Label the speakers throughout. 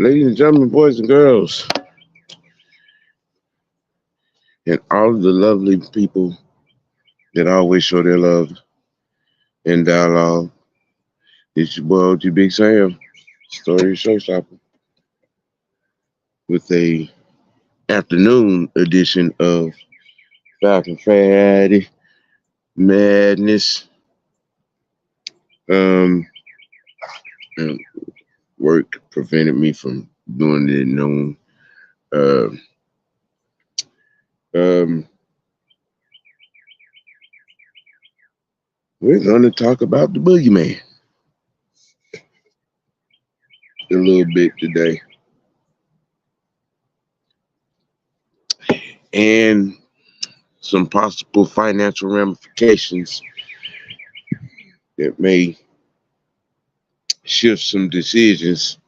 Speaker 1: Ladies and gentlemen, boys and girls, and all of the lovely people that always show their love in dialogue. It's your boy OG Big Sam, Story Showstopper, with a afternoon edition of Falcon Friday Madness. Um, and work prevented me from doing it at noon. Uh, um, we're going to talk about the boogeyman a little bit today. And some possible financial ramifications that may shift some decisions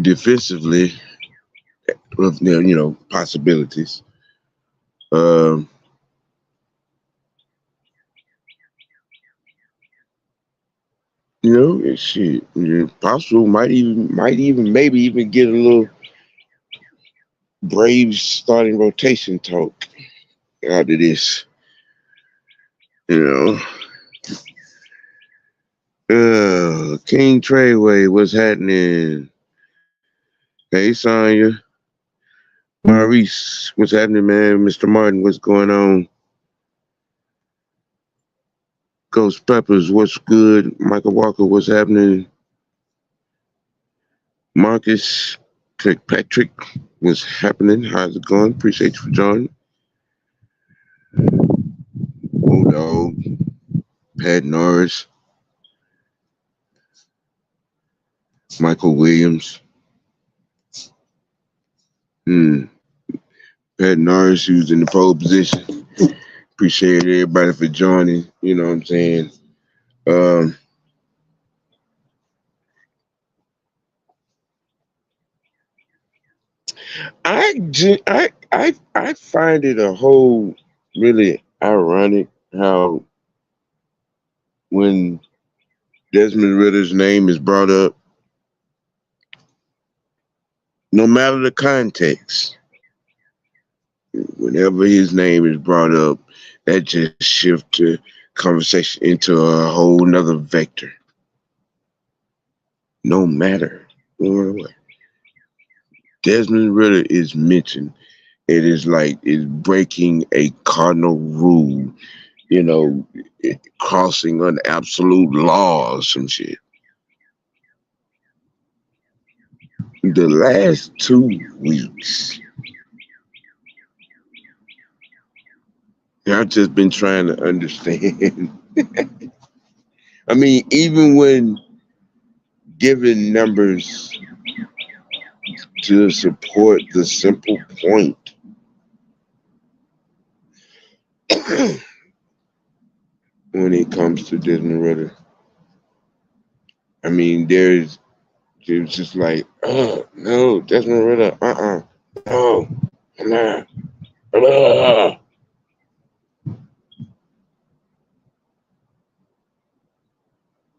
Speaker 1: defensively with possibilities. Um, shit, possible might even maybe even get a little Braves starting rotation talk out of this. You know, King Treyway, what's happening? Hey, Sonya. Maurice, what's happening, man? Mr. Martin, what's going on? Ghost Peppers, what's good? Michael Walker, what's happening? Marcus Kirkpatrick, what's happening? How's it going? Appreciate you for joining. Bulldog, Pat Norris, Michael Williams. Pat Norris, who's in the pole position. Appreciate everybody for joining. You know what I'm saying? Um, I find it a whole really ironic how when Desmond Ritter's name is brought up, no matter the context, whenever his name is brought up, that just shifts the conversation into a whole nother vector. No matter what. Desmond Ritter is mentioned. It is like it's breaking a cardinal rule, crossing an absolute law or some shit. The last 2 weeks, I've just been trying to understand. I mean, even when given numbers to support the simple point, when it comes to Desmond Ritter, I mean, there's just like, oh, no, Desmond Ritter, no, nah,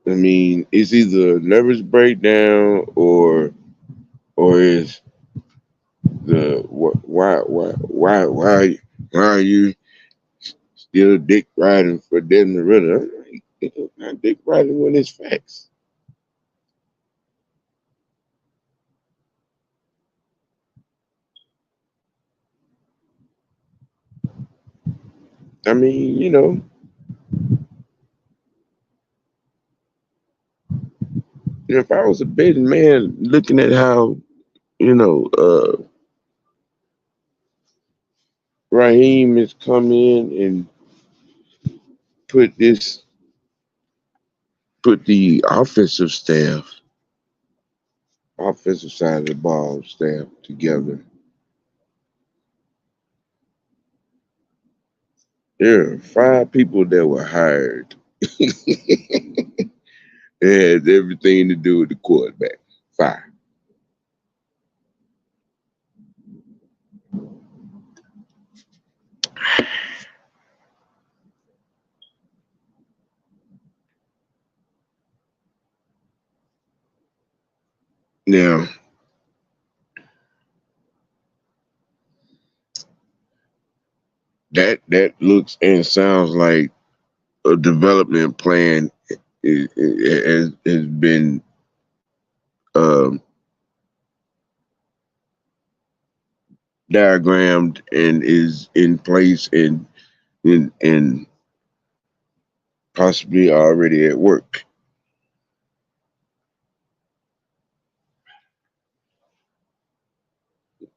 Speaker 1: I mean, it's either a nervous breakdown or is the why are you still dick riding for Desmond Ritter? I'm like, it's not dick riding when it's facts. I mean, if I was a betting man looking at how, you know, uh, Raheem has come in and put this, put the offensive side of the ball staff together. There are 5 people that were hired. It has everything to do with the quarterback. 5. Now, that looks and sounds like a development plan has been um, diagrammed and is in place and possibly already at work.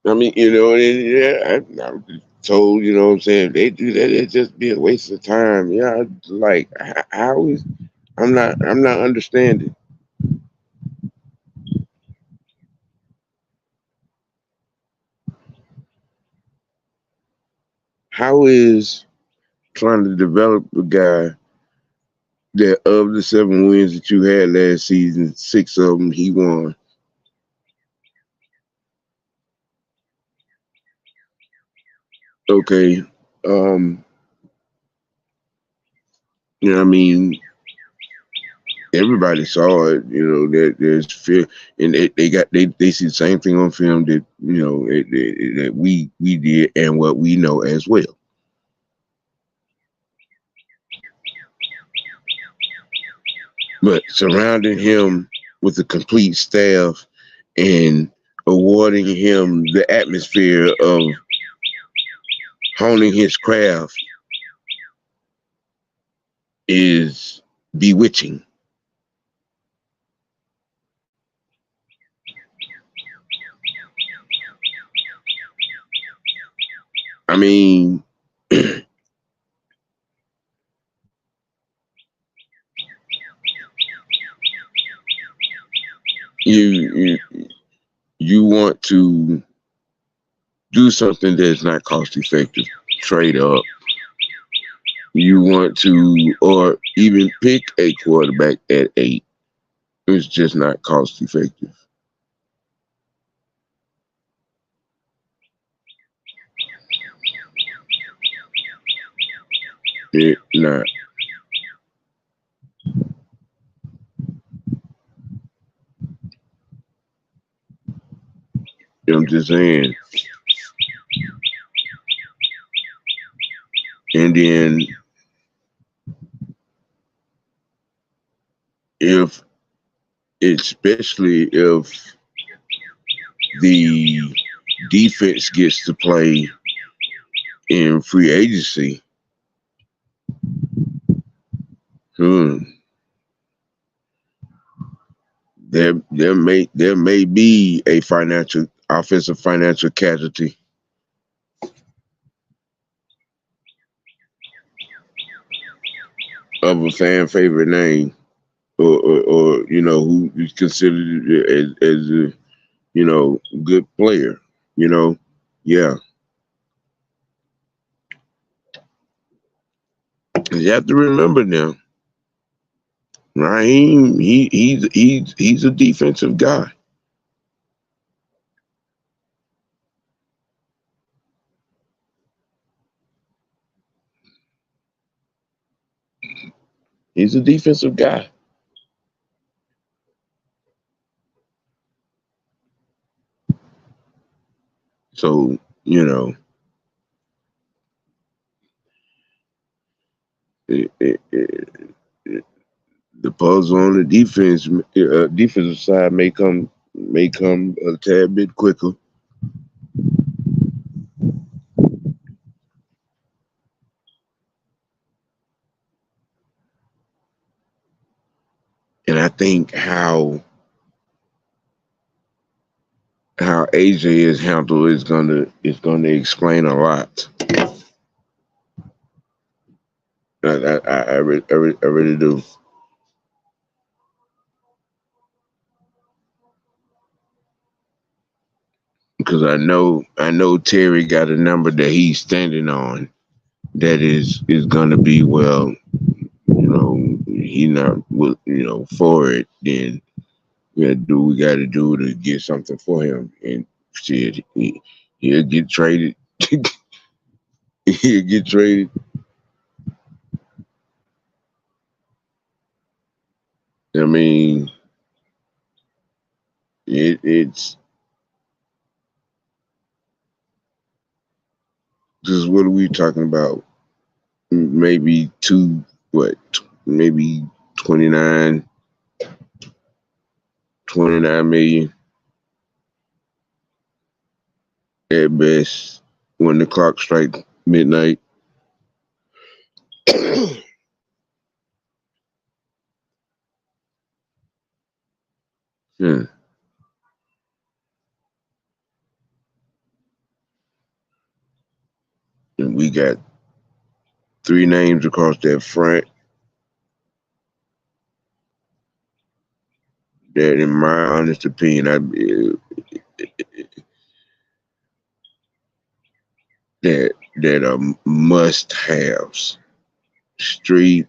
Speaker 1: I mean, yeah, I was told, what I'm saying, if they do that, it'd just be a waste of time. Yeah, like how is I'm not understanding. How is trying to develop a guy that of the 7 wins that you had last season, 6 of them he won. Okay, um, I mean, everybody saw it. That there's fear, and they see the same thing on film that that we did and what we know as well. But surrounding him with a complete staff and awarding him the atmosphere of honing his craft is bewitching. I mean, you you want to do something that's not cost effective, trade up. You want to, or even pick a quarterback at 8. It's just not cost effective. It not. I'm just saying. And then if, especially if the defense gets to play in free agency, hmm, there may be a offensive financial casualty of a fan favorite name, or who is considered as a good player. Yeah. You have to remember now, Raheem, he's a defensive guy. He's a defensive guy. So, it, it, it, the puzzle on the defensive side may come a tad bit quicker. And I think how AJ is handled is gonna explain a lot. I really do, because I know Terry got a number that he's standing on that is gonna be, well, he not for it. Then we gotta do what we gotta do to get something for him, and shit, he'll get traded. He'll get traded. I mean, it's just, what are we talking about? maybe maybe 29, 29 million at best when the clock strikes midnight. Yeah. And we got three names across that front that, in my honest opinion, that are must-haves. Street,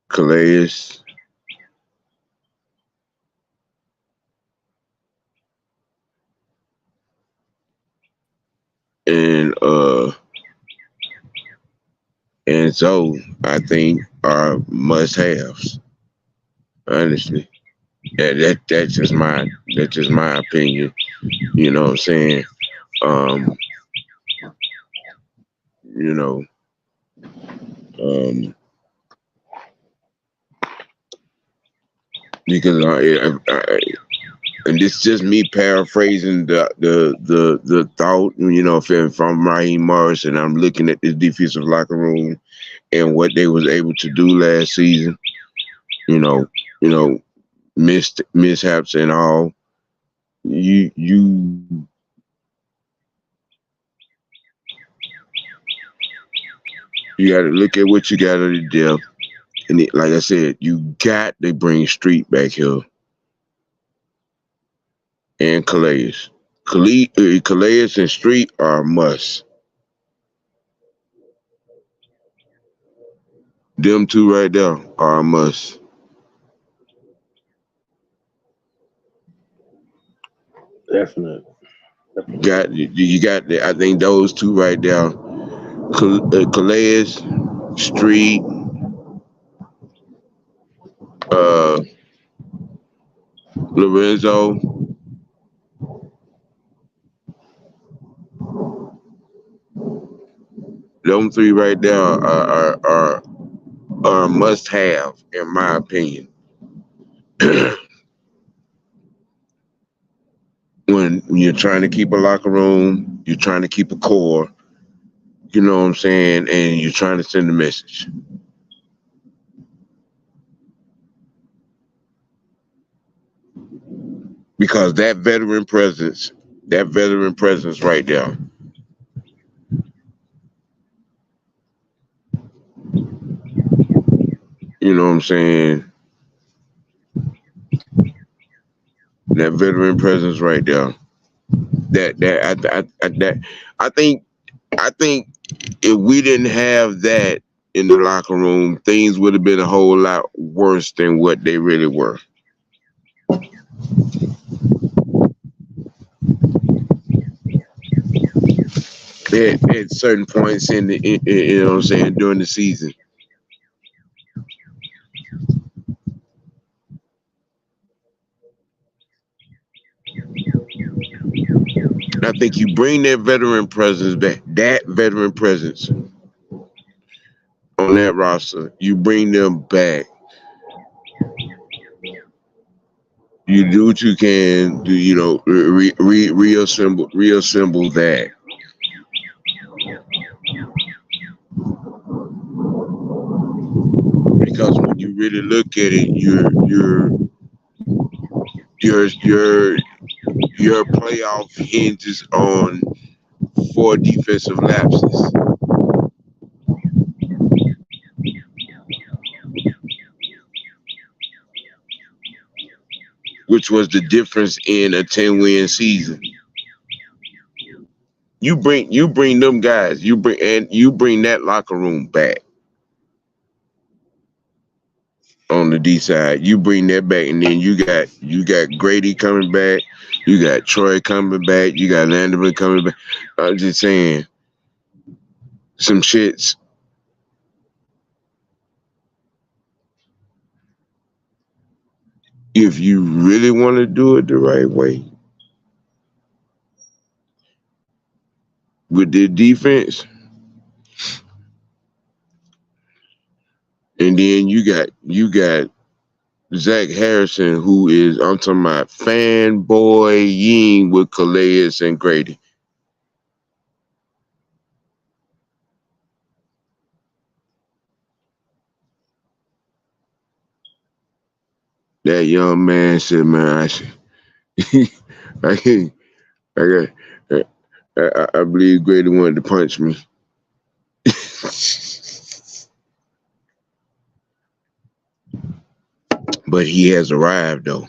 Speaker 1: Calais, and so I think are must-haves. Honestly, that's just my opinion. You know what I'm saying? Um, you know, um, because and this is just me paraphrasing the thought. You know, if I'm Raheem Morris and I'm looking at this defensive locker room and what they was able to do last season, you know, you know, mishaps and all, you got to look at what you got at the depth. And like I said, you got to bring Street back here and Calais. Calais and Street are a must. Them two right there are a must.
Speaker 2: Definitely.
Speaker 1: You got I think those two right there, Calais, Street, uh, Lorenzo. Them three right there are must have in my opinion. When you're trying to keep a locker room, you're trying to keep a core, you know what I'm saying, and you're trying to send a message. Because that veteran presence right there, you know what I'm saying? That veteran presence right there. I think I think if we didn't have that in the locker room, things would have been a whole lot worse than what they really were. At certain points you know what I'm saying, during the season. And I think you bring that veteran presence back, that veteran presence on that roster, you bring them back. You do what you can, do you know, reassemble that. Because when you really look at it, your your playoff hinges on four defensive lapses, which was the difference in a 10-win season. You bring them guys, you bring that locker room back on the D side. You bring that back, and then you got Grady coming back, you got Troy coming back, you got Landerman coming back. I'm just saying, some shits. If you really want to do it the right way with the defense, And then you got Zach Harrison, who is I'm talking about fanboying with Calais and Grady. That young man said, "Man, I, I, I got, I believe Grady wanted to punch me." But he has arrived, though.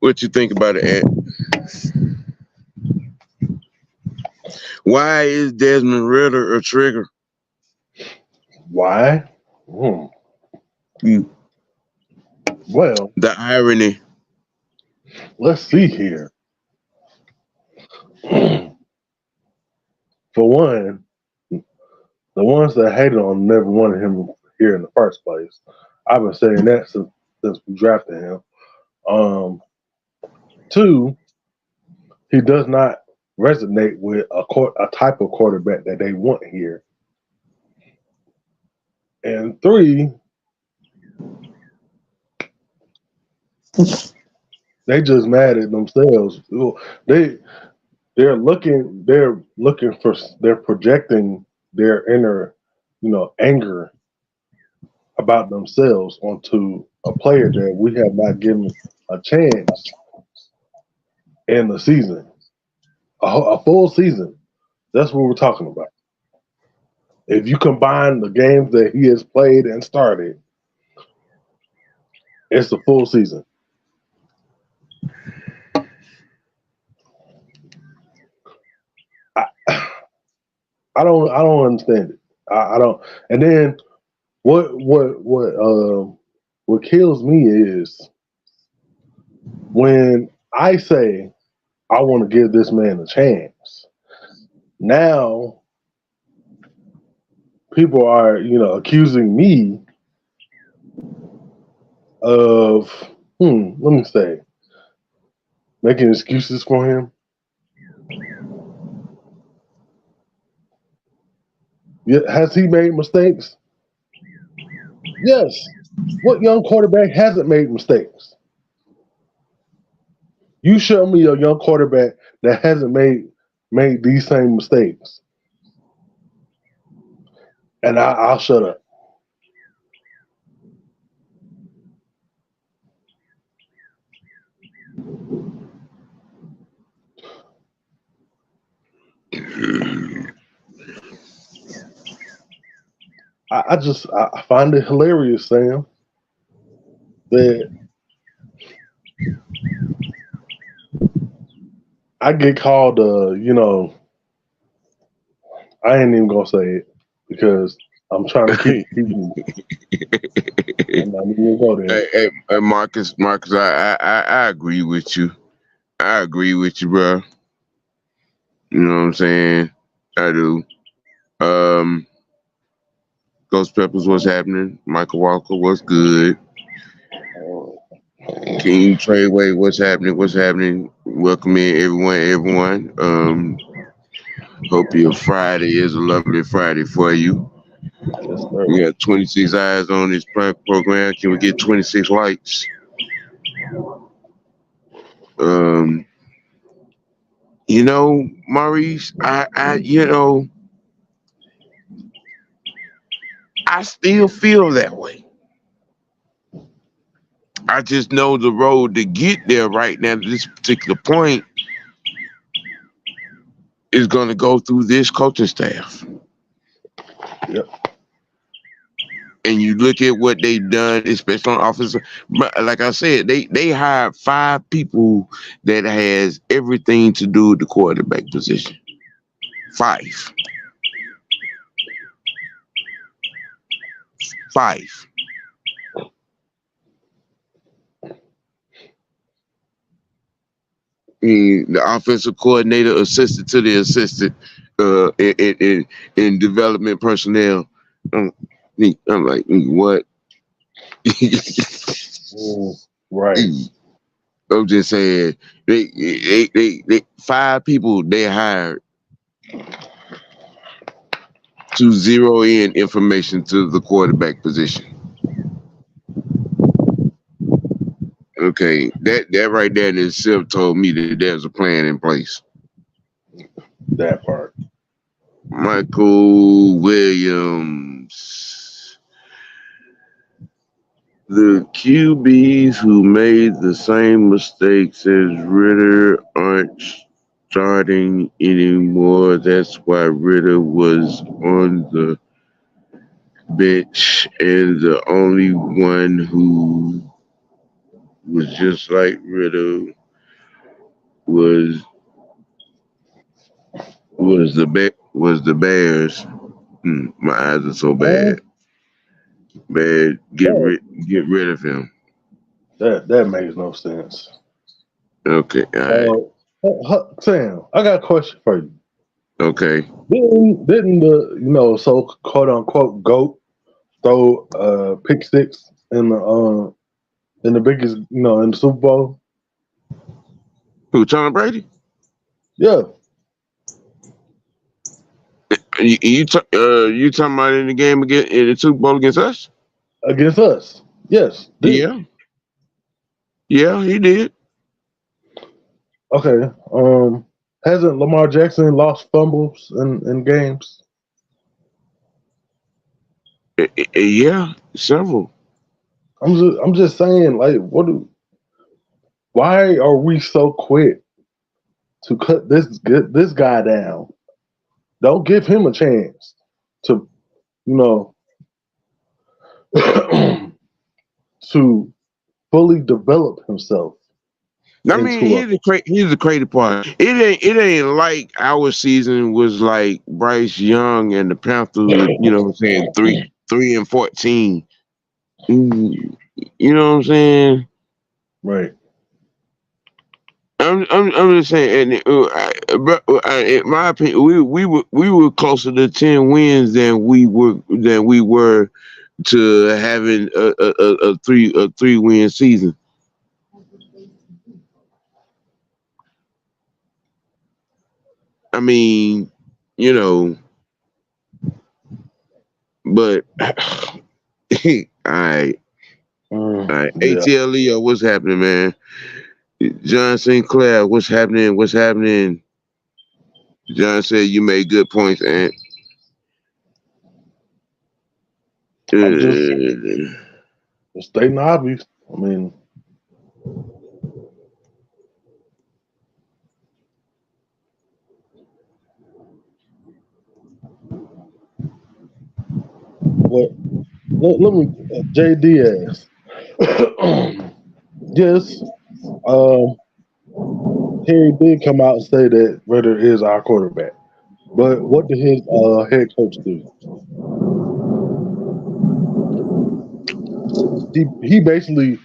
Speaker 1: What you think about it, Ant? Why is Desmond Ritter a trigger?
Speaker 2: Why? Hmm.
Speaker 1: Mm.
Speaker 2: Well,
Speaker 1: The irony.
Speaker 2: let's see here. For one, the ones that hated on him never wanted him here in the first place. I've been saying that since we drafted him. Um, Two, he does not resonate with a type of quarterback that they want here. And three, they just mad at themselves. They they're projecting their inner, anger about themselves onto a player that we have not given a chance in the season, a full season. That's what we're talking about. If you combine the games that he has played and started, it's a full season. I, I don't understand it. I don't. And then what kills me is when I say I want to give this man a chance. Now people are, accusing me of, let me say, making excuses for him. Yeah, has he made mistakes? Yes. What young quarterback hasn't made mistakes? You show me a young quarterback that hasn't made these same mistakes, and I'll shut up. I find it hilarious, Sam, that I get called, I ain't even gonna say it because I'm trying to keep. I'm not even gonna go there.
Speaker 1: Hey, Marcus, I agree with you. I agree with you, bro. You know what I'm saying? I do. Um, Ghost Peppers, what's happening? Michael Walker, what's good? King Treyway, what's happening? What's happening? Welcome in, everyone. Hope your Friday is a lovely Friday for you.
Speaker 2: Yes, sir.
Speaker 1: We got 26 eyes on this program. Can we get 26 likes? Um, Maurice, I still feel that way. I just know the road to get there right now, to this particular point, is going to go through this coaching staff.
Speaker 2: Yep.
Speaker 1: And you look at what they've done, especially on offensive. Like I said, they hired 5 people that has everything to do with the quarterback position. 5. 5. The offensive coordinator, assistant to the assistant, in development personnel. I'm like, what?
Speaker 2: Right.
Speaker 1: I'm just saying they 5 people they hired to zero in information to the quarterback position. Okay, that right there in itself told me that there's a plan in place.
Speaker 2: That part.
Speaker 1: Michael Williams. The QBs who made the same mistakes as Ritter aren't starting anymore. That's why Ritter was on the bench, and the only one who was just like Ritter was was the Bears. My eyes are so bad. Bad.
Speaker 2: That,
Speaker 1: Get rid of him.
Speaker 2: that makes no sense.
Speaker 1: Okay. All right.
Speaker 2: Sam, I got a question for you.
Speaker 1: Okay.
Speaker 2: Didn't the so quote unquote GOAT throw pick six in the biggest in the Super Bowl?
Speaker 1: Who? Tom Brady?
Speaker 2: Yeah,
Speaker 1: You talking about in the game against in the Super Bowl against us?
Speaker 2: against us. Yes, didn't
Speaker 1: Yeah. Yeah, he did.
Speaker 2: okay. Hasn't Lamar Jackson lost fumbles in games?
Speaker 1: Yeah, several.
Speaker 2: I'm just saying, like, why are we so quick to cut this guy down? Don't give him a chance to you know to fully develop himself
Speaker 1: I mean,
Speaker 2: into a
Speaker 1: here's the crazy part. It ain't like our season was like Bryce Young and the Panthers. You know what I'm saying? 3-14. Mm, You know what I'm saying?
Speaker 2: right.
Speaker 1: I'm just saying, and in my opinion, we were closer to 10 wins than we were to having a 3-win season. I mean, you know, but all right, all right.
Speaker 2: Yeah,
Speaker 1: ATL Leo, what's happening, man? John St. Clair, what's happening? What's happening? John said you made good points, and
Speaker 2: I'm just
Speaker 1: uh,
Speaker 2: stating the obvious. I mean, what? Let me JD ask. Yes, um, Terry did come out and say that Ritter is our quarterback. But what did his head coach do? He basically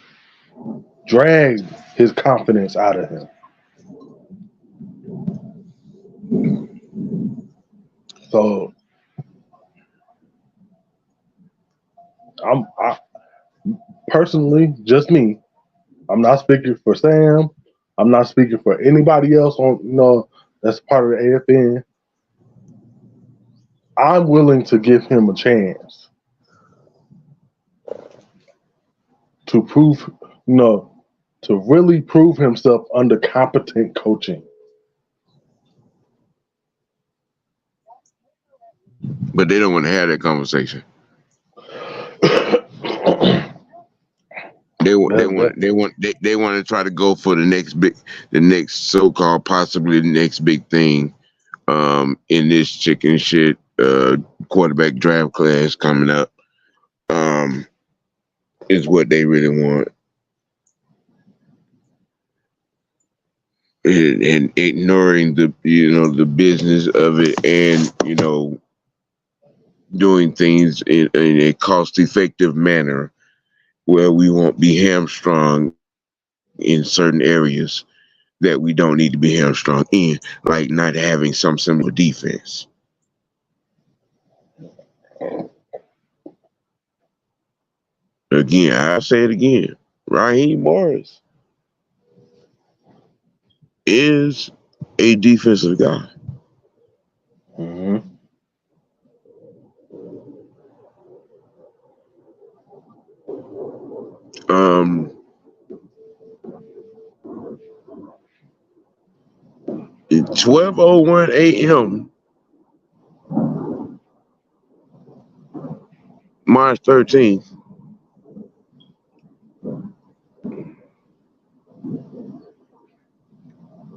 Speaker 2: dragged his confidence out of him. So I personally, just me. I'm not speaking for Sam. I'm not speaking for anybody else on that's part of the AFN. I'm willing to give him a chance to prove, you know, to really prove himself under competent coaching.
Speaker 1: but they don't want to have that conversation. They want they
Speaker 2: that,
Speaker 1: want they want they want to try to go for the next so-called possibly the next big thing in this chicken shit quarterback draft class coming up um is what they really want, and ignoring the business of it, and doing things in a cost effective manner where we won't be hamstrung in certain areas that we don't need to be hamstrung in, like not having some similar defense. Again, I'll say it again. Raheem Morris. is a defensive guy.
Speaker 2: Mm-hmm.
Speaker 1: Um, at 12:01 a.m. March 13th,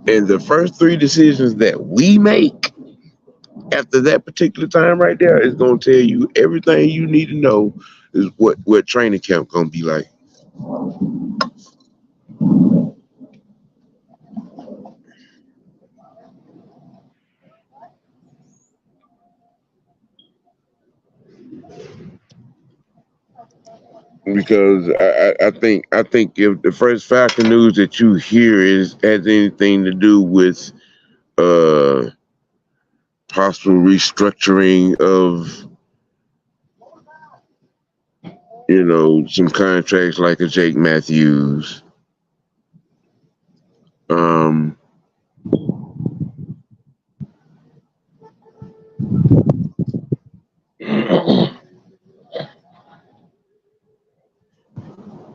Speaker 1: and the first three decisions that we make after that particular time right there is gonna tell you everything you need to know is what training camp gonna be like. Because I think if the first Falcon news that you hear is has anything to do with uh possible restructuring of some contracts like a Jake Matthews, um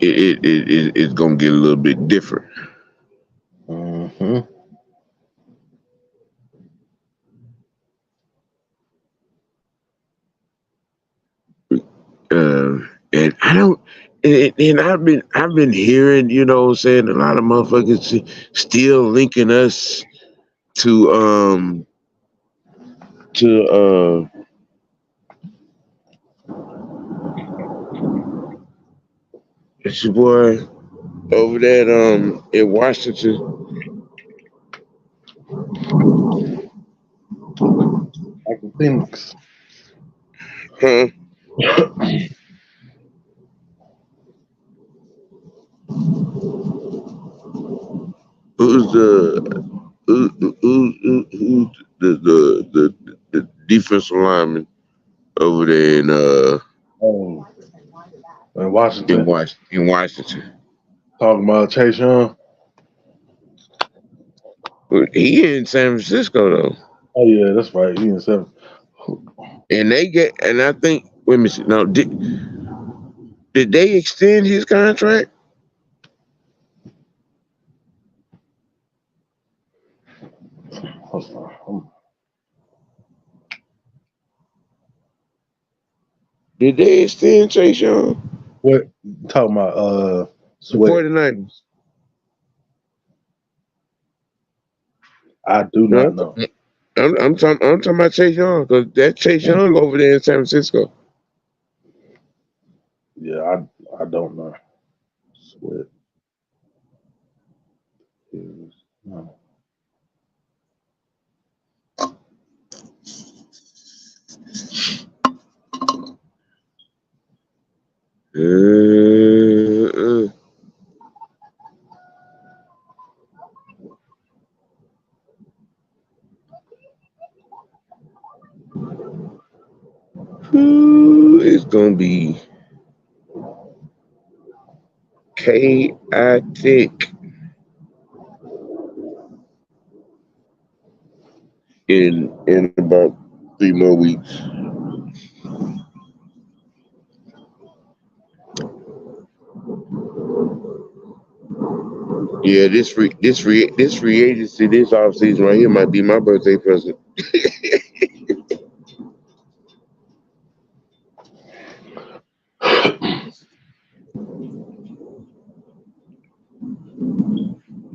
Speaker 1: it's gonna get a little bit different.
Speaker 2: Mm-hmm.
Speaker 1: And I don't. And I've been hearing, saying a lot of motherfuckers still linking us to to it's your boy over there in Washington.
Speaker 2: Like the Phoenix.
Speaker 1: Huh? Who's who's the defensive lineman over there
Speaker 2: Oh, in Washington.
Speaker 1: In Washington?
Speaker 2: Talking about Chase Young.
Speaker 1: He in San Francisco though.
Speaker 2: Oh yeah, that's right. He in seven.
Speaker 1: And I think wait a minute. No, did they extend his contract?
Speaker 2: Hold on.
Speaker 1: Did they extend Chase Young?
Speaker 2: What talking about?
Speaker 1: The
Speaker 2: Sweat.
Speaker 1: 49ers.
Speaker 2: I do
Speaker 1: No,
Speaker 2: not know.
Speaker 1: I'm talking about Chase Young because that Chase Young over there in San Francisco.
Speaker 2: Yeah, I don't know. Sweat. No.
Speaker 1: Uh, it's gonna be chaotic in about 3 more weeks. Yeah, this free agency this off season right here might be my birthday present.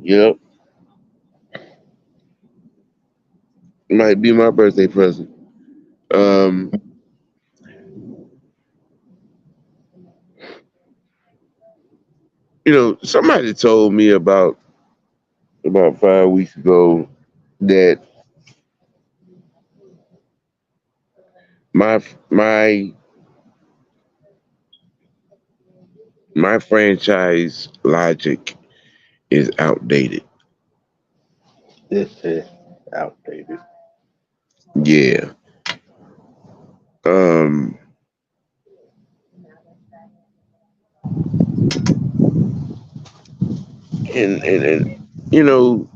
Speaker 1: Yep, might be my birthday present. Um, somebody told me about 5 weeks ago that my my my franchise logic is outdated.
Speaker 2: It's outdated.
Speaker 1: Yeah. Um, and you know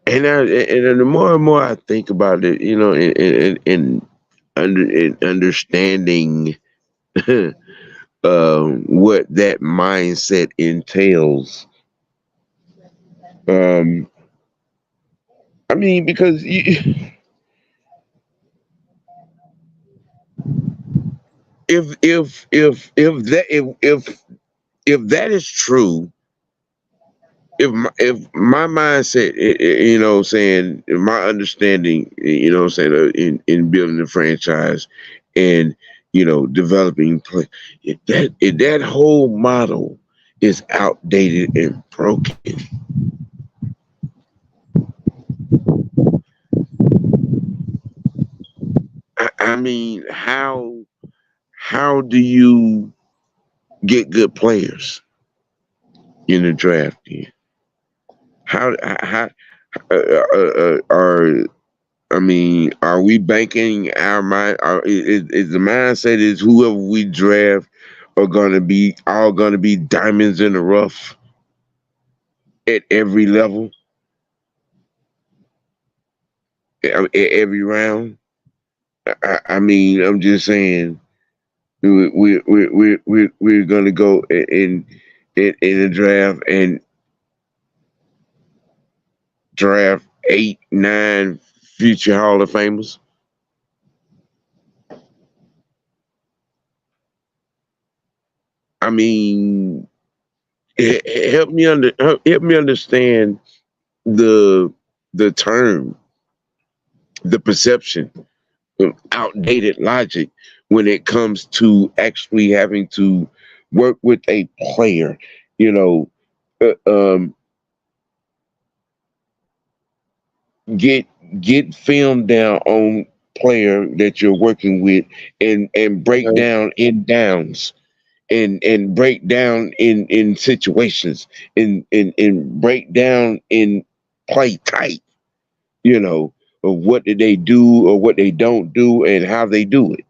Speaker 1: And the more and more I think about it, in understanding what that mindset entails. Um, I mean, because if that is true, if my mindset, saying my understanding, saying in building the franchise and developing play, if that whole model is outdated and broken. I mean, how do you get good players in the draft? Then? How are I mean, are we banking our mind? Is the mindset is whoever we draft are gonna be diamonds in the rough at every level, at every round? I mean, I'm just saying we're gonna go in the draft and draft 8, 9 future Hall of Famers. I mean, help me understand the term, the perception, outdated logic when it comes to actually having to work with a player. You know, uh, um, get film down on player that you're working with, and break
Speaker 2: Okay.
Speaker 1: down in downs, and break down in situations, and break down in play type, you know, of what did they do or what they don't do and how they do it.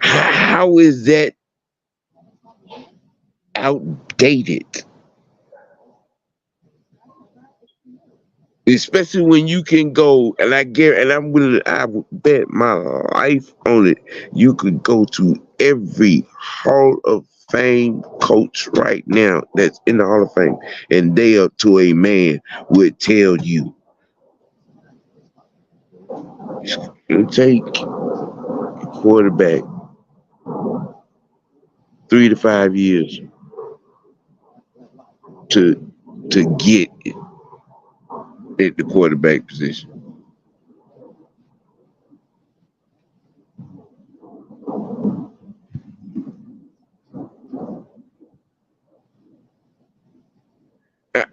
Speaker 1: How is that outdated? Especially when you can go, and I would bet my life on it. You could go to every Hall of Fame coach right now that's in the Hall of Fame, and they up to a man would tell you it'll take a quarterback 3 to 5 years to get at the quarterback position.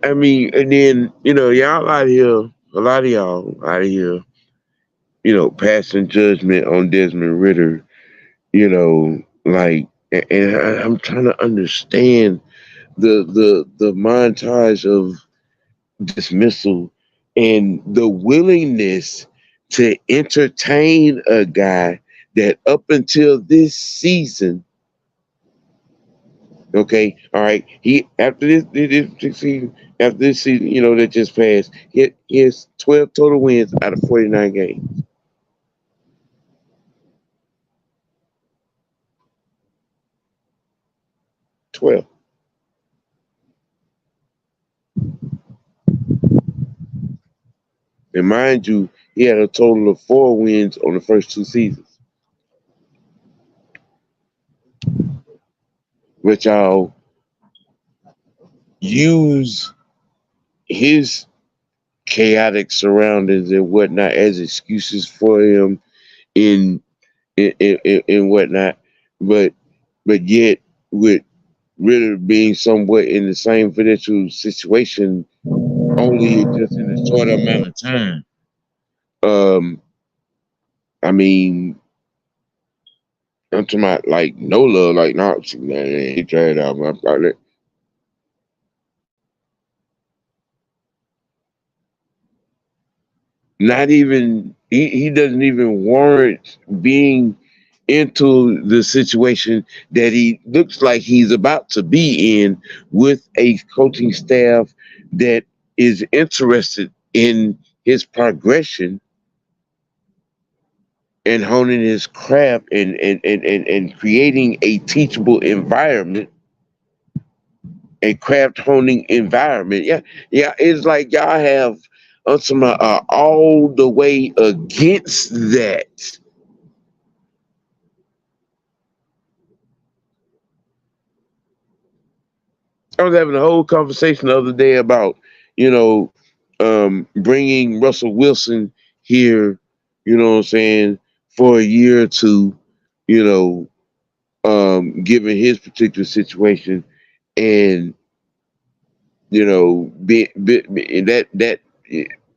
Speaker 1: I mean, and then y'all out here, a lot of y'all out here, passing judgment on Desmond Ritter. Like, and I'm trying to understand the montage of dismissal and the willingness to entertain a guy that up until this season. Okay, all right. He this season, after this season, that just passed, he has 12 total wins out of 49 games. 12. And mind you, he had a total of 4 wins on the first 2 seasons, which I'll use his chaotic surroundings and whatnot as excuses for him in in whatnot. But yet, with Ritter being somewhat in the same financial situation, only just in a short amount of time. Um, I mean, I'm talking about like no love, like no, man, he tried out my project. Not even he doesn't even warrant being into the situation that he looks like he's about to be in with a coaching staff that is interested in his progression and honing his craft and creating a teachable environment, a craft honing environment. Yeah, yeah. It's like y'all have some all the way against that. I was having a whole conversation the other day about, you know, bringing Russell Wilson here, you know what I'm saying, for a year or two, you know, given his particular situation, and and that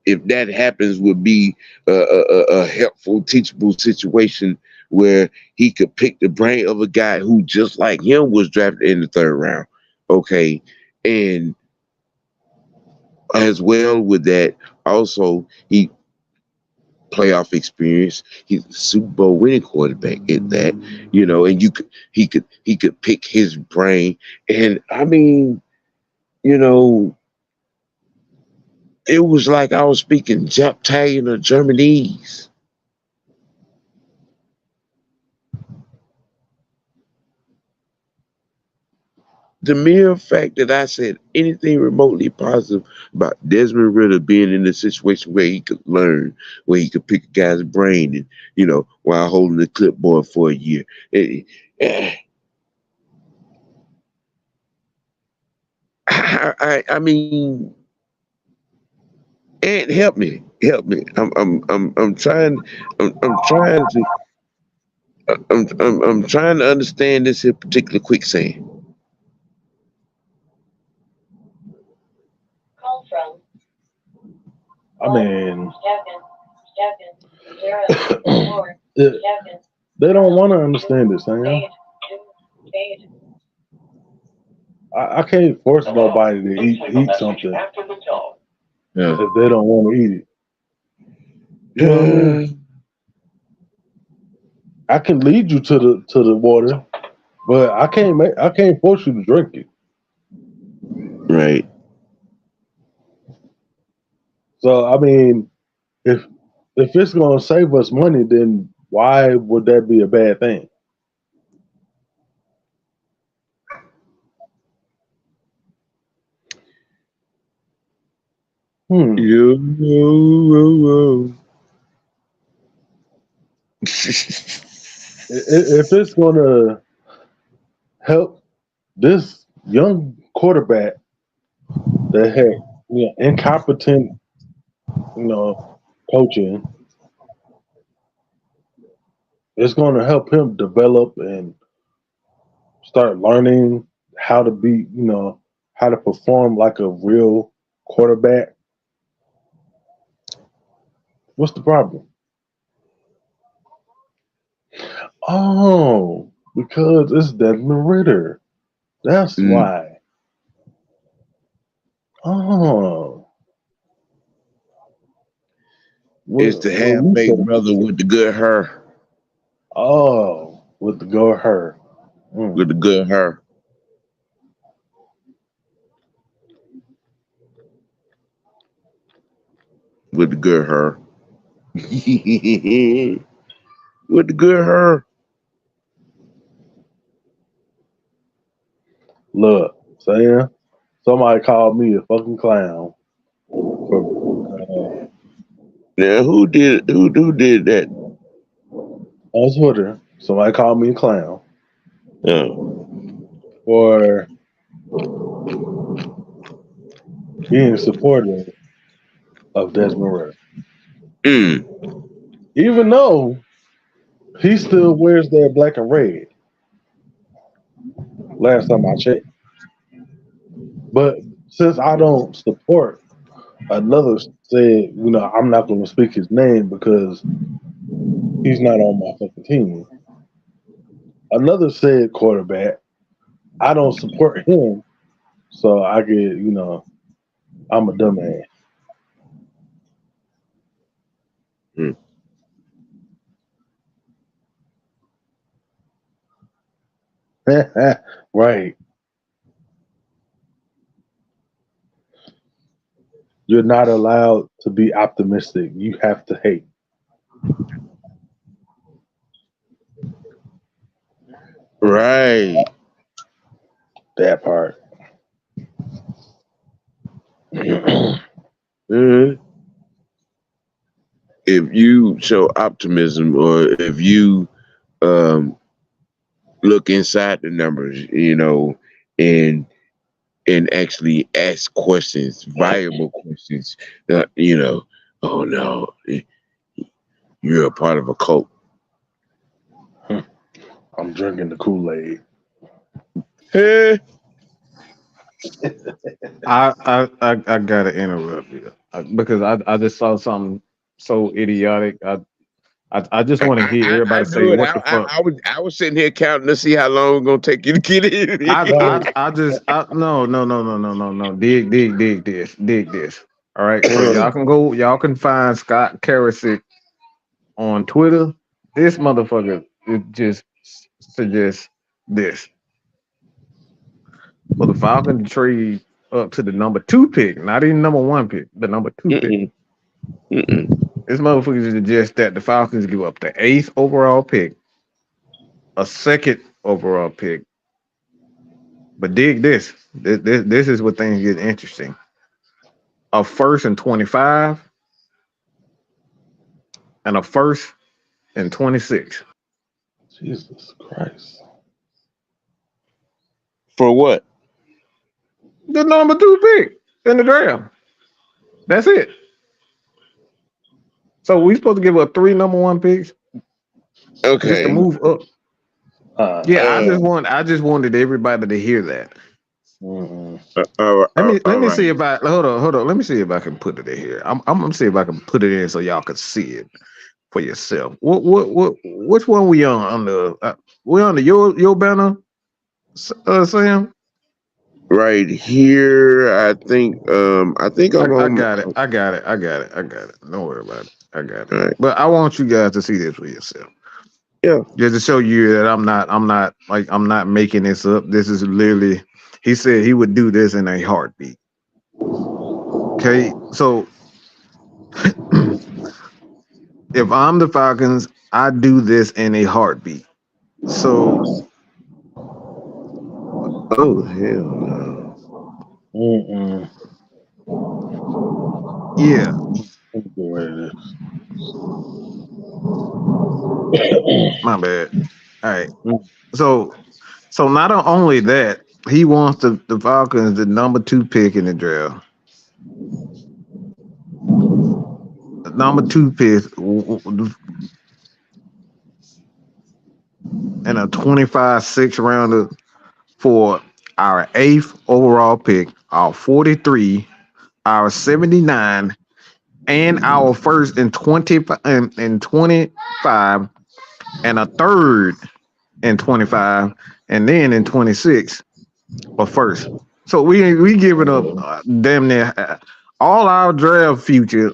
Speaker 1: if that happens would be a helpful, teachable situation where he could pick the brain of a guy who just like him was drafted in the third round. Okay, and as well with that, also he playoff experience. He's a Super Bowl winning quarterback in that, and he could pick his brain. And I mean, you know, it was like I was speaking Italian or Germanese. The mere fact that I said anything remotely positive about Desmond Ritter being in a situation where he could learn, where he could pick a guy's brain, and while holding the clipboard for a year. Eh, I mean, and help me. I'm trying. I'm trying to. I'm trying to understand this here particular quicksand.
Speaker 2: I mean, it, they don't want to understand this, man. I can't force nobody to eat something
Speaker 1: Yeah.
Speaker 2: if they don't want to eat it. You know what I
Speaker 1: Yeah.
Speaker 2: mean? I can lead you to the water, but I can't force you to drink it.
Speaker 1: Right.
Speaker 2: So I mean, if if it's gonna save us money, then why would that be a bad thing? Hmm.
Speaker 1: Yo, yo, yo.
Speaker 2: If it's gonna help this young quarterback that had incompetent, you know, coaching, it's gonna help him develop and start learning how to be, how to perform like a real quarterback. What's the problem? Oh, because it's Desmond Ritter. That's
Speaker 1: Mm.
Speaker 2: why. Oh,
Speaker 1: It's
Speaker 2: what
Speaker 1: the
Speaker 2: what
Speaker 1: half
Speaker 2: we
Speaker 1: baked
Speaker 2: say?
Speaker 1: brother with the good hair.
Speaker 2: Oh, with the go her. Mm.
Speaker 1: With the good hair. With the good hair. With the good hair.
Speaker 2: Look, saying somebody called me a fucking clown for
Speaker 1: Now who did that?
Speaker 2: on Twitter. Somebody called me a clown
Speaker 1: Oh.
Speaker 2: for being supportive of Desmond Ritter,
Speaker 1: Mm.
Speaker 2: even though he still wears that black and red. Last time I checked, but since I don't support, another said, I'm not going to speak his name because he's not on my fucking team. Another said quarterback. I don't support him, so I get, I'm a dumbass.
Speaker 1: Mm.
Speaker 2: Right. You're not allowed to be optimistic. You have to hate
Speaker 1: Right.
Speaker 2: that part.
Speaker 1: Uh, if you show optimism, or if you um, look inside the numbers, and actually ask questions, viable questions, you know, oh no, you're a part of a cult.
Speaker 2: I'm drinking the Kool-Aid.
Speaker 1: Eh,
Speaker 3: I gotta interrupt you because I just saw something so idiotic. I just want to hear
Speaker 1: I
Speaker 3: everybody say
Speaker 1: knew it.
Speaker 3: what the fuck.
Speaker 1: I was sitting here counting to see how long it's gonna take you to get
Speaker 2: No,
Speaker 1: in.
Speaker 3: No. Dig this. All right, so y'all can find Scott Karasick on Twitter. This motherfucker it just suggests this for the Falcons to trade up to the number 2 pick, not even number 1 pick, the number 2 pick.
Speaker 1: Mm-mm, mm-mm.
Speaker 3: This motherfucker suggests that the Falcons give up the 8th overall pick, a 2nd overall pick. But dig this. This is where things get interesting. A first and 25 and a first and 26.
Speaker 2: Jesus Christ.
Speaker 1: For what?
Speaker 3: The number 2 pick in the draft. That's it. So we supposed to give up 3 number 1 picks just to
Speaker 1: Okay.
Speaker 3: move up. Yeah,
Speaker 1: Uh,
Speaker 3: I just wanted everybody to hear that.
Speaker 2: Mm-mm.
Speaker 3: Let me
Speaker 1: right.
Speaker 3: see if I hold on. Let me see if I can put it in here. I'm gonna see if I can put it in so y'all can see it for yourself. Which one we on the we on the your banner, Sam?
Speaker 1: Right here, I think I'm
Speaker 3: I
Speaker 1: on.
Speaker 3: got it. I got it. Don't worry about it. I got it.
Speaker 1: All right.
Speaker 3: But I want you guys to see this for yourself.
Speaker 1: Yeah.
Speaker 3: Just to show you that I'm not making this up. This is literally he said he would do this in a heartbeat. Okay, so if I'm the Falcons, I do this in a heartbeat. So
Speaker 1: Oh hell no.
Speaker 2: Mm-mm.
Speaker 3: yeah,
Speaker 2: Let me get rid of
Speaker 3: my bad. All right.
Speaker 2: this.
Speaker 3: So not only that, he wants the Falcons the number 2 pick in the draft. The number 2 pick and a 25 6 rounder for our 8th overall pick, our 43, our 79, and our first in 25, and a third in 25, and then in 26 a first. So we giving up damn near all our draft future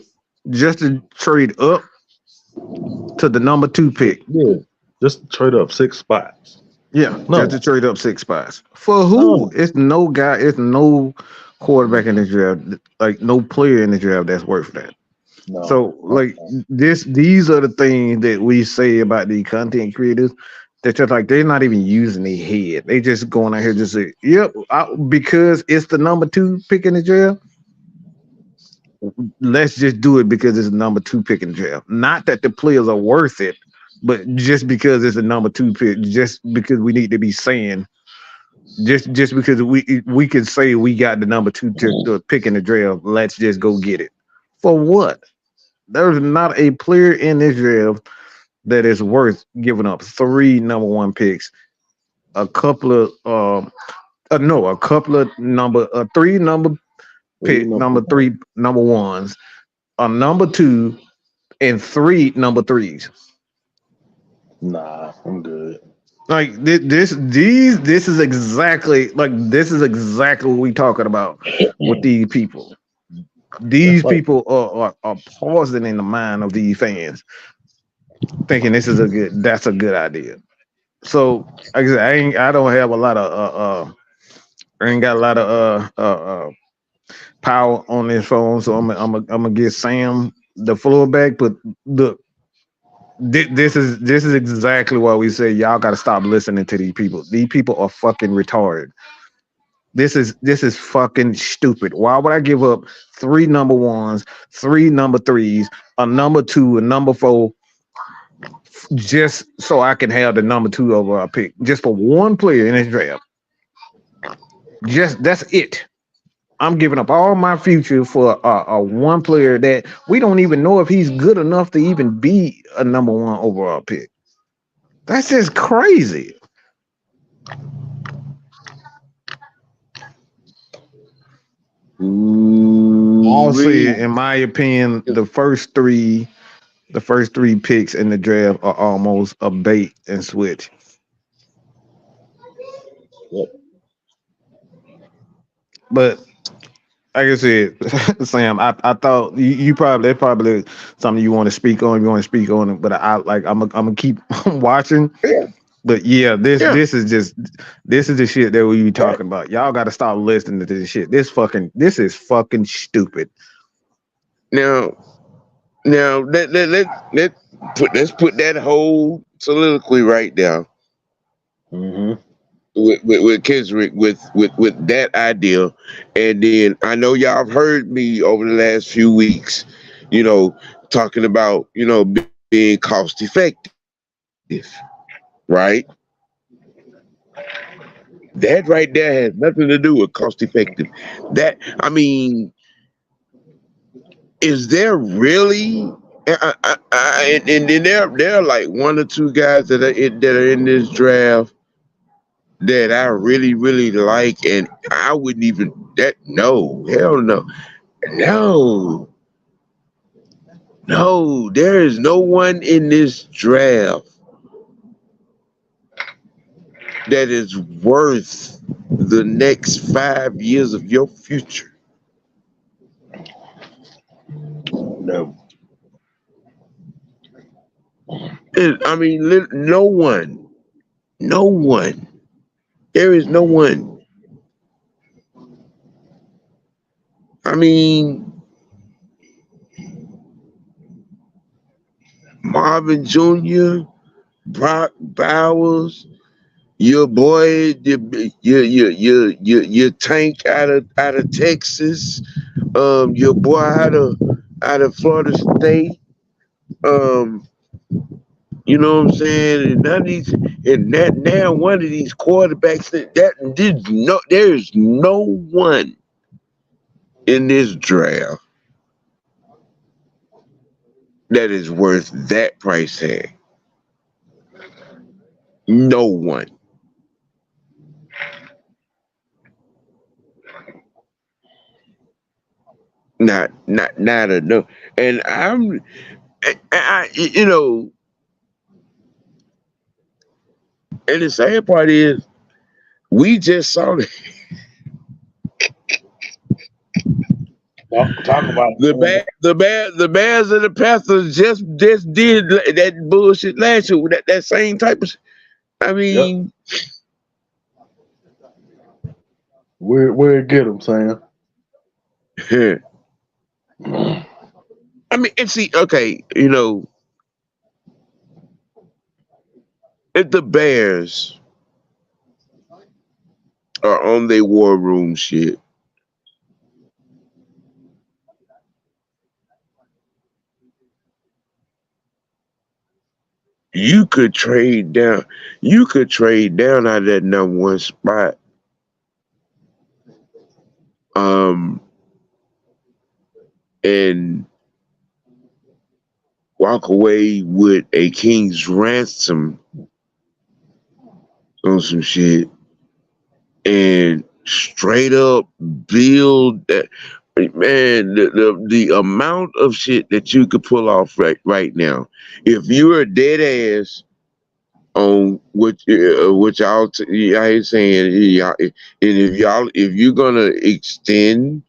Speaker 3: just to trade up to the number 2 pick.
Speaker 2: Yeah, just trade up 6 spots.
Speaker 3: Yeah,
Speaker 2: No.
Speaker 3: just to trade up 6 spots. For who?
Speaker 2: No.
Speaker 3: It's no guy, it's no quarterback in the draft, like no player in the draft that's worth that.
Speaker 2: No.
Speaker 3: So like these are the things that we say about the content creators. They're just like they're not even using their head. They just going out here just say, "Yep," because it's the number 2 pick in the draft. Let's just do it because it's the number 2 pick in the draft. Not that the players are worth it, but just because it's a number 2 pick, just because we need to be saying, just because we can say we got the number 2 pick in the draft. Let's just go get it. For what? There's not a player in this draft that is worth giving up 3 number 1 picks, a couple of a couple of 3 number pick, number 3 number 1s, a number 2, and 3 number 3s.
Speaker 2: Nah, I'm good.
Speaker 3: Like this is exactly what we talking about with these people. These people are pausing in the mind of these fans, thinking that's a good idea. So like I said, I don't have a lot of I ain't got a lot of power on his phone, so I'm gonna get Sam the floor back. But look, this is exactly why we say y'all got to stop listening to these people. These people are fucking retarded. This is fucking stupid. Why would I give up 3 number 1s, 3 number 3s, a number 2, a number 4, just so I can have the number 2 overall pick, just for one player in this draft? Just that's it. I'm giving up all my future for a one player that we don't even know if he's good enough to even be a number 1 overall pick. That's just crazy. Honestly, in my opinion, the first three picks in the draft are almost a bait and switch.
Speaker 1: Yep.
Speaker 3: But like I said, Sam, I thought you probably that's probably something you want to speak on. You want to speak on it, but I'm gonna keep watching.
Speaker 1: Yeah.
Speaker 3: But yeah, this
Speaker 1: Yeah.
Speaker 3: this is the shit that we talking about. Y'all got to stop listening to this shit. This is fucking stupid.
Speaker 1: Now let's put that whole soliloquy right down
Speaker 2: Mm-hmm.
Speaker 1: with Kesrick with that idea, and then I know y'all have heard me over the last few weeks, talking about being cost effective, right? That right there has nothing to do with cost effective. That I mean, is there really? And then there are like 1 or 2 guys that are in this draft that I really really like, and I wouldn't even no, hell no, no. There is no one in this draft that is worth the next 5 years of your future.
Speaker 2: No.
Speaker 1: I mean, no one. There is no one. I mean, Marvin Jr., Brock Bowers, your boy, your Tank out of Texas, your boy out of Florida State, you know what I'm saying? And none of these, and that now one of these quarterbacks there is no one in this draft that is worth that price tag. No one. Not enough. And and the sad part is we just saw that
Speaker 2: Talk about
Speaker 1: the Bears and the Panthers just did that bullshit last year with that same type of. I mean,
Speaker 2: where it get them, Sam?
Speaker 1: I mean, and see, okay, if the Bears are on their war room shit, you could trade down. You could trade down out of that number 1 spot. And walk away with a king's ransom on some shit and straight up build that. Man, the amount of shit that you could pull off right now, if you're a dead ass on what y'all ain't saying, y'all, and if you're gonna extend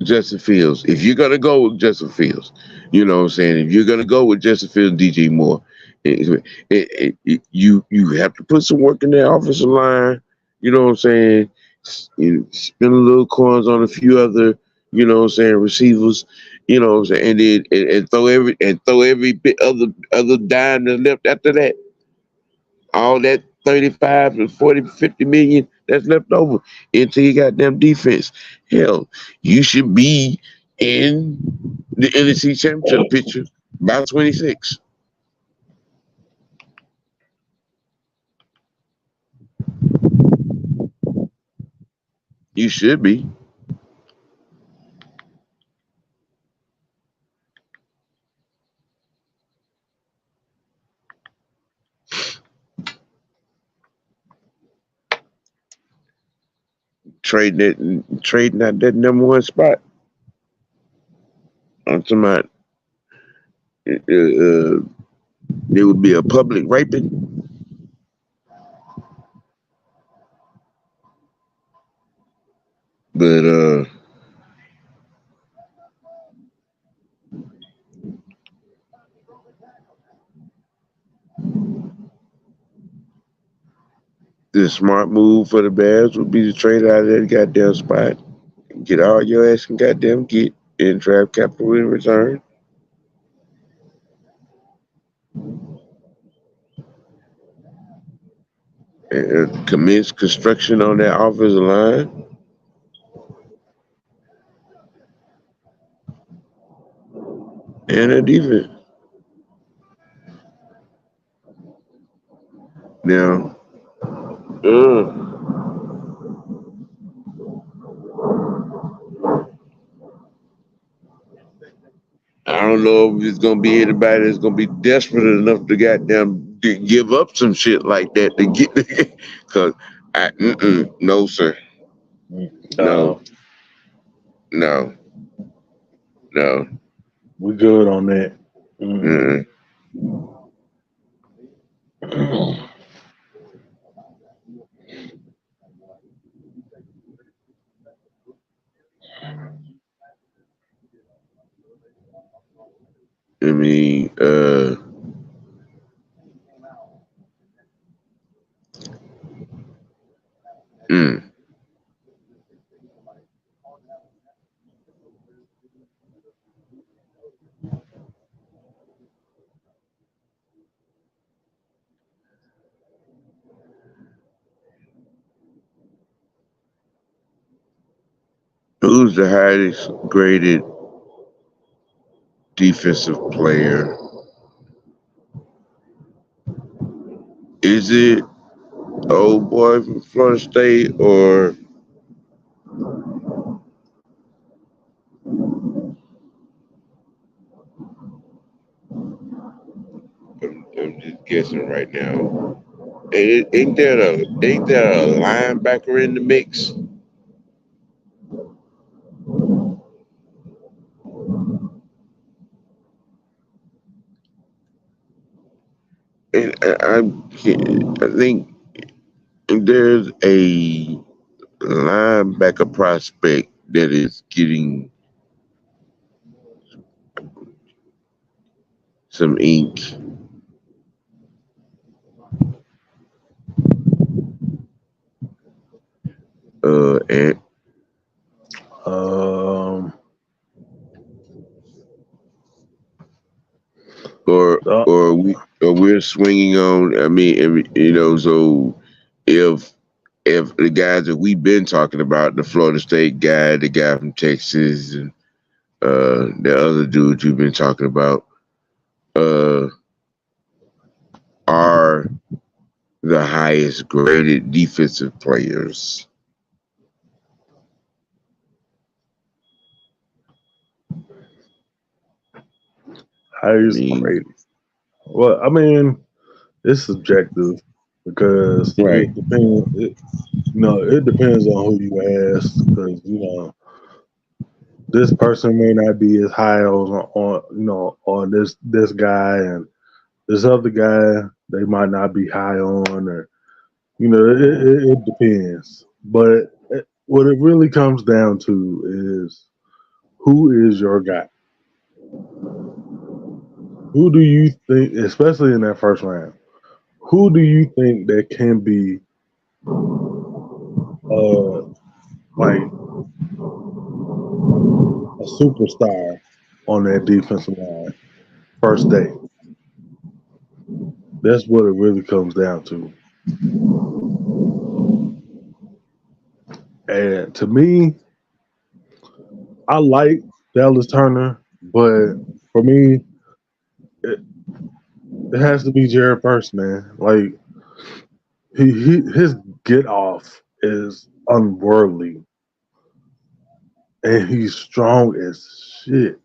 Speaker 1: Justin Fields, if you're gonna go with Justin Fields, you know what I'm saying. If you're gonna go with Justin Fields, DJ Moore, you have to put some work in that offensive line. You know what I'm saying. spend a little coins on a few other, receivers, and then and throw every bit other dime that's left after that. All that 35 to 40, 50 million that's left over into your goddamn defense. Hell, you should be in the NFC Championship picture by 26. You should be. Trading out that number one spot. I'm talking about there would be a public raping. But the smart move for the Bears would be to trade out of that goddamn spot, get all your ass can goddamn get, and draft capital in return. And commence construction on that offensive line. And a defense. Now, I don't know if it's gonna be anybody that's gonna be desperate enough to goddamn give up some shit like that to get, cause no sir, no, no, no.
Speaker 2: We good on that.
Speaker 1: I mean, who's the highest graded defensive player? Is it old boy from Florida State or I'm just guessing right now. Ain't there a linebacker in the mix? And I think there's a linebacker prospect that is getting some ink. And we're swinging on. I mean, so if the guys that we've been talking about, the Florida State guy, the guy from Texas, and the other dudes you've been talking about, are the highest graded defensive players.
Speaker 2: Highest graded. Well, I mean, it's subjective because it depends. It depends on who you ask. Because this person may not be as high on this guy, and this other guy they might not be high on, or it depends. But what it really comes down to is who is your guy. Who do you think, especially in that first round, who do you think that can be like a superstar on that defensive line first day. That's what it really comes down to. And to me, I like Dallas Turner, but for me, it, it has to be Jared first, man. Like his get off is unworldly, and he's strong as shit.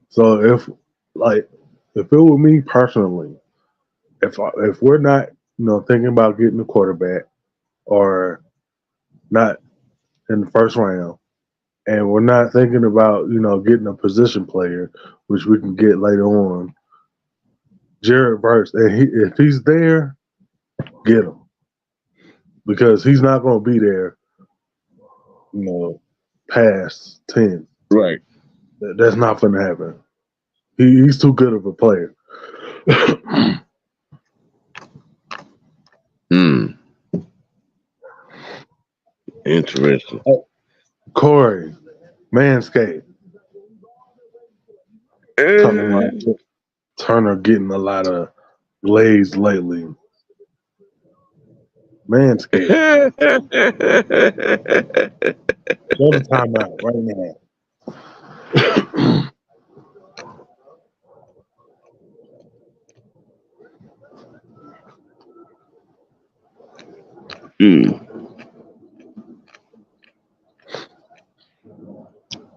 Speaker 2: So if it were me personally, if we're not thinking about getting a quarterback or not in the first round, and we're not thinking about getting a position player, which we can get later on, Jared Verse, and if he's there, get him because he's not going to be there, past 10.
Speaker 1: Right.
Speaker 2: That's not going to happen. He's too good of a player.
Speaker 1: Interesting.
Speaker 2: Corey, Manscaped. Talking about Turner getting a lot of glaze lately. Manscaped. Go to timeout right now.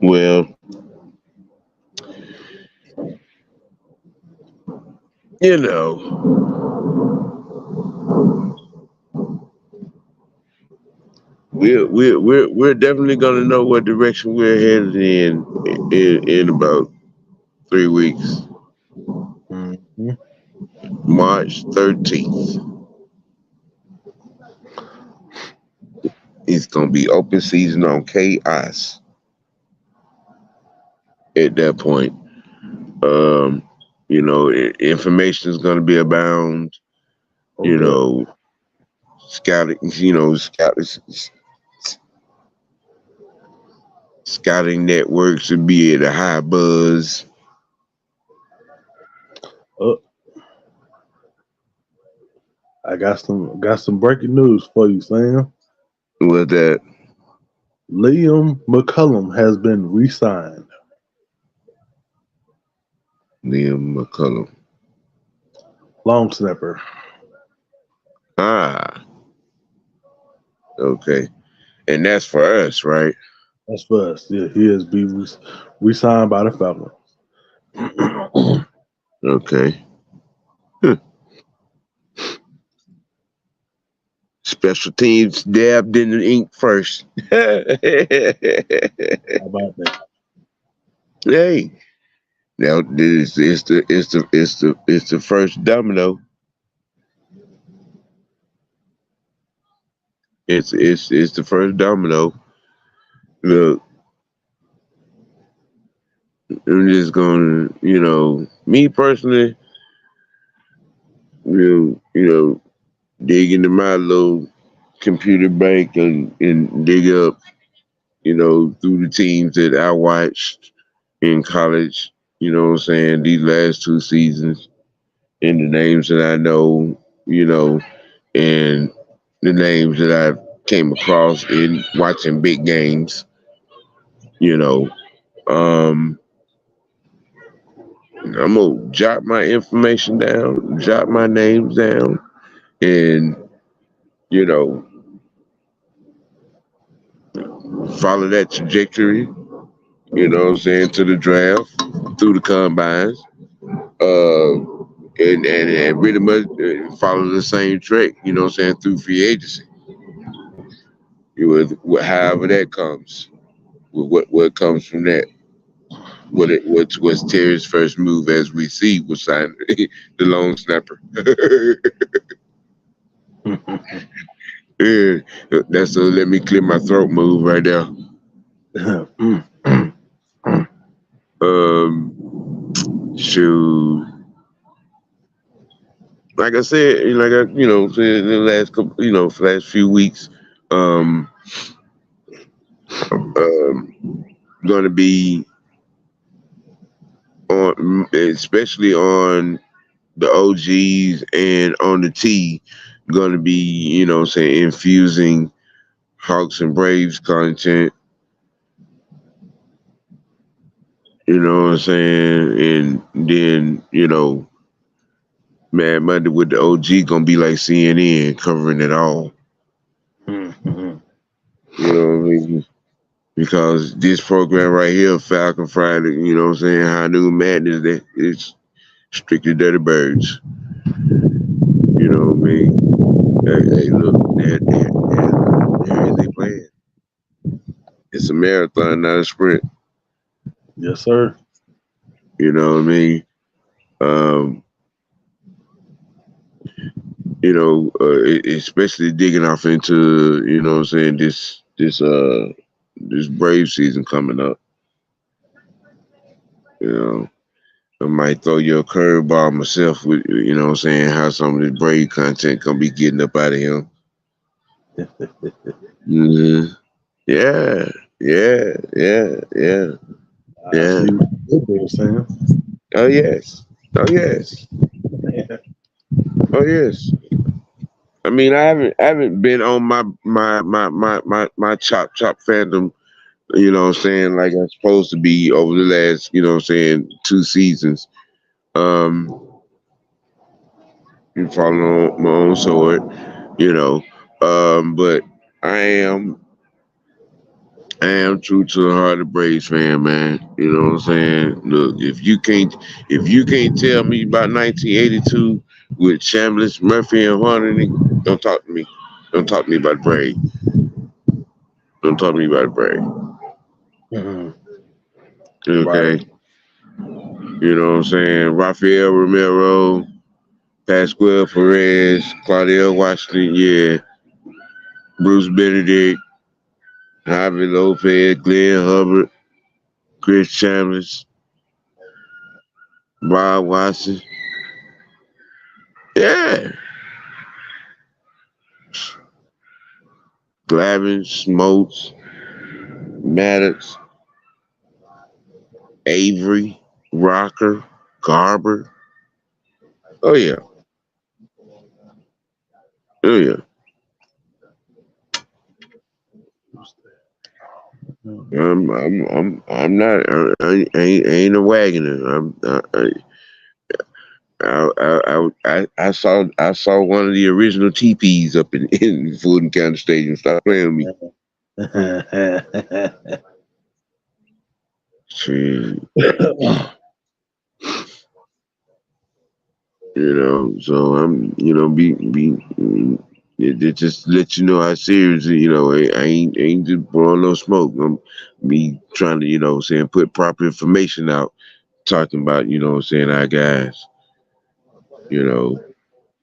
Speaker 1: Well, we're definitely gonna know what direction we're headed in about 3 weeks.
Speaker 2: Mm-hmm.
Speaker 1: March 13th. It's gonna be open season on Chaos. At that point, information is gonna be abound.
Speaker 2: Okay.
Speaker 1: Scouting networks would be at a high buzz.
Speaker 2: I got some breaking news for you, Sam.
Speaker 1: With that,
Speaker 2: Liam McCullum has been re-signed.
Speaker 1: Liam McCullum.
Speaker 2: Long snapper.
Speaker 1: Okay. And that's for us, right?
Speaker 2: That's for us. Yeah, he has been re-signed by the Falcons.
Speaker 1: Okay. Special teams dabbed in the ink first.
Speaker 2: How about that?
Speaker 1: Hey, now this is the first domino. It's the first domino. Look, I'm just gonna, me personally, dig into my little computer bank and dig up, through the teams that I watched in college, what I'm saying, these last 2 seasons, and the names that I know, and the names that I came across in watching big games, I'm gonna jot my information down, jot my names down, and follow that trajectory. What I'm saying, to the draft, through the combines, and pretty much follow the same track. What I'm saying, through free agency. However that comes, what comes from that. What's Terry's first move, as we see, was sign the long snapper. Yeah, that's a let me clear my throat move right there. Shoot. like I said, said in the last couple, last few weeks, um, going to be on, especially on the OGs and on the T, going to be, infusing Hawks and Braves content. You know what I'm saying? And then, Mad Monday with the OG gonna be like CNN covering it all.
Speaker 3: Mm-hmm.
Speaker 1: You know what I mean? Because this program right here, Falcon Friday, High Noon Madness, that it's strictly dirty birds. You know what I mean? Hey, look, there is a plan. It's a marathon, not a sprint.
Speaker 2: Yes, sir.
Speaker 1: You know what I mean? Um, especially digging off into, this Brave season coming up. You know, I might throw you a curveball myself with, how some of this Brave content gonna be getting up out of him. hmm Yeah, yeah.
Speaker 2: I
Speaker 1: Yeah.
Speaker 2: see what they're saying.
Speaker 1: Oh yes. Oh yes. Oh yes. I mean, I haven't been on my chop fandom, like I'm supposed to be over the last, 2 seasons. Um, and following on my own sword, you know. But I am I am true to the heart of Braves fan, man. You know what I'm saying? Look, if you can't tell me about 1982 with Chambliss, Murphy, and Hornady, don't talk to me. Don't talk to me about Braves. Don't talk to me about Braves.
Speaker 2: Mhm. Right.
Speaker 1: Okay? You know what I'm saying? Rafael Romero, Pascual Perez, Claudio Washington, yeah. Bruce Benedict, Javi Lopez, Glenn Hubbard, Chris Chambliss, Bob Watson. Yeah. Glavin, Smokes, Maddox, Avery, Rocker, Garber. Oh yeah. Oh yeah. I'm not. I ain't a wagoner. I saw one of the original TPs up in Fulton County Stadium. Stop playing with me. See, so I'm, it just let you know how serious, I ain't just blowing no smoke. I'm me trying to, saying put proper information out, talking about, our guys, you know,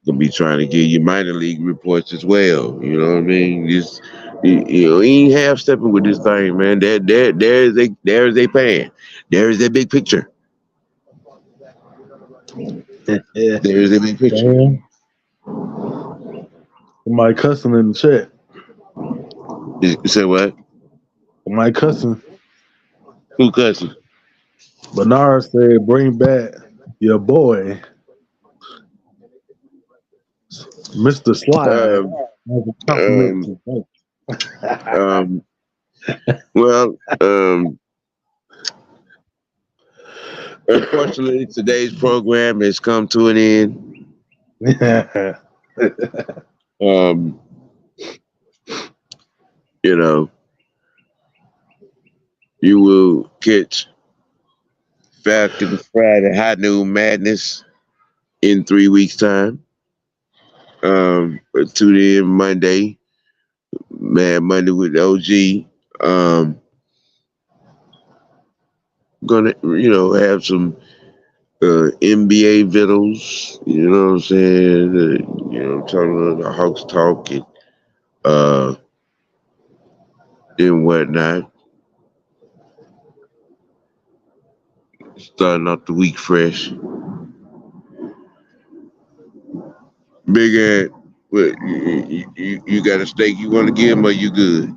Speaker 1: gonna be trying to give you minor league reports as well. You know what I mean? Just, he ain't half stepping with this thing, man. There's a plan. There is a big picture.
Speaker 2: Yeah.
Speaker 1: There is a big picture.
Speaker 2: Damn. Somebody cussing in the chat.
Speaker 1: You say what?
Speaker 2: Somebody cussing.
Speaker 1: Who cussing?
Speaker 2: Bernard said, "Bring back your boy, Mr. Slide."
Speaker 1: Um,
Speaker 2: As a compliment
Speaker 1: um,
Speaker 2: to both.
Speaker 1: um, well, unfortunately, today's program has come to an end. Um, you know, you will catch Falcon Friday High Noon Madness in 3 weeks' time. Tune in Monday, Mad Monday with the OG. Gonna, have some NBA vittles. You know what I'm saying? Talking about the Hawks talk uh, and whatnot. Starting off the week fresh. Big Ant, what, you got a steak you want to give him, or you good?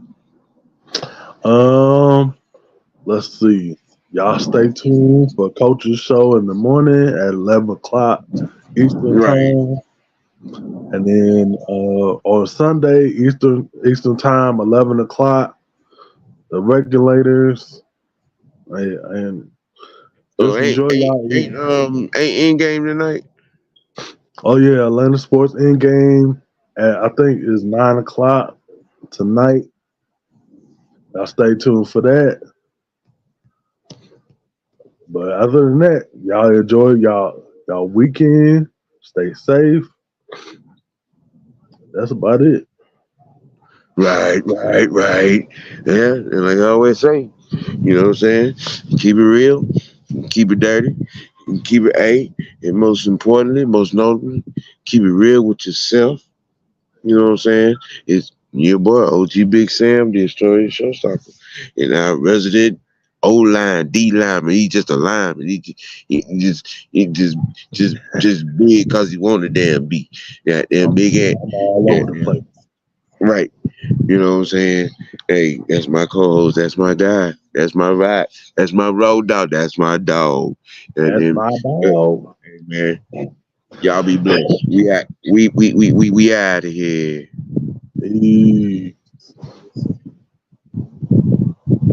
Speaker 2: Let's see. Y'all stay tuned for Coach's show in the morning at 11 o'clock Eastern
Speaker 1: Right.
Speaker 2: time. And then on Sunday, Eastern time, 11 o'clock, the regulators. And
Speaker 1: Oh,
Speaker 2: just enjoy y'all evening.
Speaker 1: ain't in game tonight.
Speaker 2: Oh, yeah, Atlanta Sports in game at, I think, is 9 o'clock tonight. Y'all stay tuned for that. But other than that, y'all enjoy y'all weekend. Stay safe. That's about it.
Speaker 1: Right. Yeah, and like I always say, you know what I'm saying? Keep it real, keep it dirty, keep it and most importantly, most notably, keep it real with yourself. You know what I'm saying? It's your boy OG Big Sam, the Australian showstopper, and our resident O line, D lineman. He just a lineman. He just big because he want to damn be. Yeah, damn big ass.
Speaker 2: I'm all over the place.
Speaker 1: Right. You know what I'm saying? Hey, that's my co-host. That's my guy. That's my ride. That's my road dog. That's my dog. And
Speaker 2: That's
Speaker 1: then,
Speaker 2: my dog.
Speaker 1: hey, man, y'all be blessed. We out of here.
Speaker 2: Peace.